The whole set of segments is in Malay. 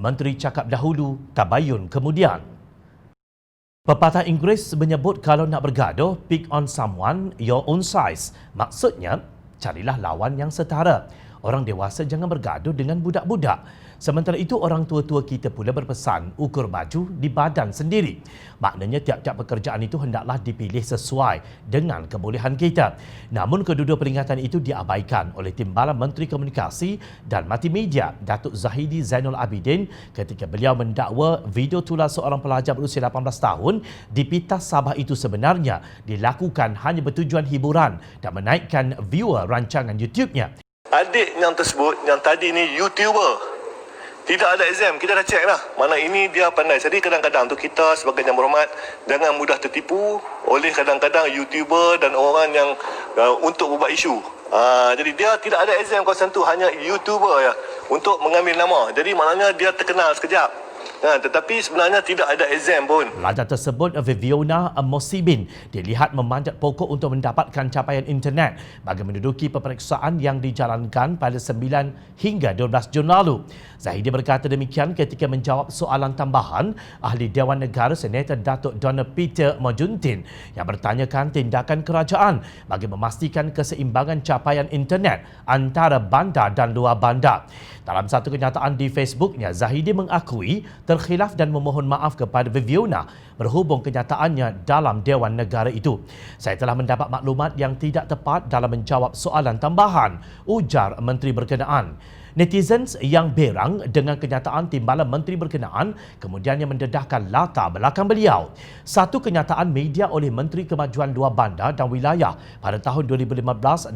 Menteri cakap dahulu, tabayun kemudian. Pepatah Inggeris menyebut kalau nak bergaduh, pick on someone your own size. Maksudnya, carilah lawan yang setara. Orang dewasa jangan bergaduh dengan budak-budak. Sementara itu, orang tua-tua kita pula berpesan ukur baju di badan sendiri. Maknanya tiap-tiap pekerjaan itu hendaklah dipilih sesuai dengan kebolehan kita. Namun kedua-dua peringatan itu diabaikan oleh Timbalan Menteri Komunikasi dan Multimedia Datuk Zahidi Zainul Abidin ketika beliau mendakwa video tular seorang pelajar berusia 18 tahun di Pitas Sabah itu sebenarnya dilakukan hanya bertujuan hiburan dan menaikkan viewer rancangan YouTube-nya. Adik yang tersebut, yang tadi ni YouTuber. Tidak ada exam, kita dah cek lah. Mana ini dia pandai. Jadi kadang-kadang tu kita sebagai yang berhormat jangan mudah tertipu oleh kadang-kadang YouTuber dan orang yang untuk membuat isu. Jadi dia tidak ada exam kawasan tu, hanya YouTuber ya untuk mengambil nama. Jadi maknanya dia terkenal sekejap. Tetapi sebenarnya tidak ada exam pun. Pelajar tersebut, Viviona Mosibin, dilihat memanjat pokok untuk mendapatkan capaian internet bagi menduduki peperiksaan yang dijalankan pada 9 hingga 12 Jun lalu. Zahidi berkata demikian ketika menjawab soalan tambahan Ahli Dewan Negara Senator Datuk Donald Peter Mojuntin yang bertanyakan tindakan kerajaan bagi memastikan keseimbangan capaian internet antara bandar dan luar bandar. Dalam satu kenyataan di Facebooknya, Zahidi mengakui terkhilaf dan memohon maaf kepada Viviona berhubung kenyataannya dalam Dewan Negara itu. Saya telah mendapat maklumat yang tidak tepat dalam menjawab soalan tambahan, ujar Menteri berkenaan. Netizens yang berang dengan kenyataan Timbalan Menteri berkenaan kemudiannya mendedahkan latar belakang beliau. Satu kenyataan media oleh Menteri Kemajuan Luar Bandar dan Wilayah pada tahun 2015,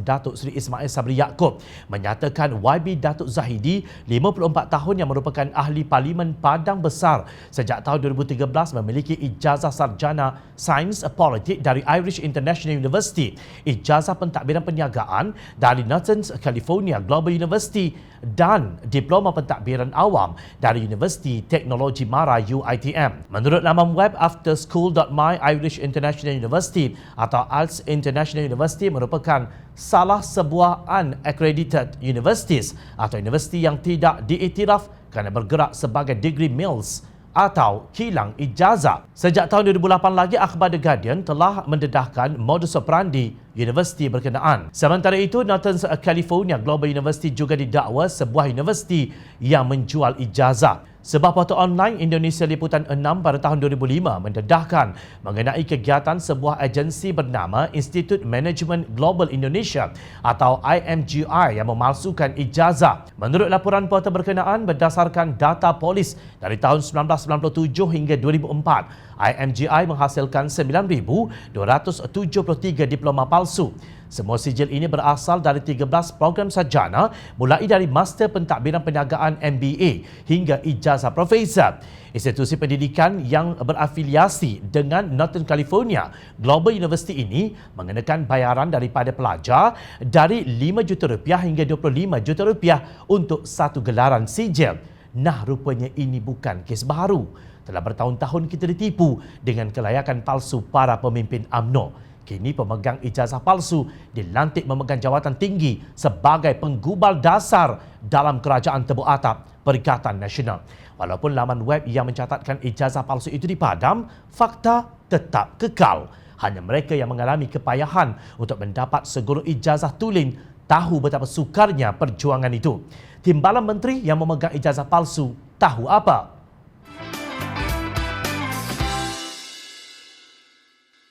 Datuk Seri Ismail Sabri Yaakob menyatakan YB Datuk Zahidi, 54 tahun yang merupakan Ahli Parlimen Padang Besar sejak tahun 2013 memiliki ijazah sarjana Sains Politik dari Irish International University, ijazah pentadbiran perniagaan dari Northern California Global University dan Diploma Pentadbiran Awam dari Universiti Teknologi Mara UiTM. Menurut laman web afterschool.my, Irish International University atau IELTS International University merupakan salah sebuah unaccredited universities atau universiti yang tidak diiktiraf kerana bergerak sebagai degree mills atau kilang ijazah. Sejak tahun 2008 lagi, akhbar The Guardian telah mendedahkan modus operandi universiti berkenaan. Sementara itu, Northern California Global University juga didakwa sebuah universiti yang menjual ijazah. Sebuah portal online Indonesia Liputan 6 pada tahun 2005 mendedahkan mengenai kegiatan sebuah agensi bernama Institute Management Global Indonesia atau IMGI yang memalsukan ijazah. Menurut laporan portal berkenaan, berdasarkan data polis dari tahun 1997 hingga 2004, IMGI menghasilkan 9,273 diploma palsu. Semua sijil ini berasal dari 13 program sarjana mulai dari Master Pentadbiran Perniagaan MBA hingga ijazah profesor. Institusi pendidikan yang berafiliasi dengan Northern California Global University ini mengenakan bayaran daripada pelajar dari RM5 juta hingga RM25 juta untuk satu gelaran sijil. Nah, rupanya ini bukan kes baru. Telah bertahun-tahun kita ditipu dengan kelayakan palsu para pemimpin UMNO. Kini pemegang ijazah palsu dilantik memegang jawatan tinggi sebagai penggubal dasar dalam kerajaan Tebuk Atap Perikatan Nasional. Walaupun laman web yang mencatatkan ijazah palsu itu dipadam, fakta tetap kekal. Hanya mereka yang mengalami kepayahan untuk mendapat segurun ijazah tulen tahu betapa sukarnya perjuangan itu. Timbalan Menteri yang memegang ijazah palsu tahu apa?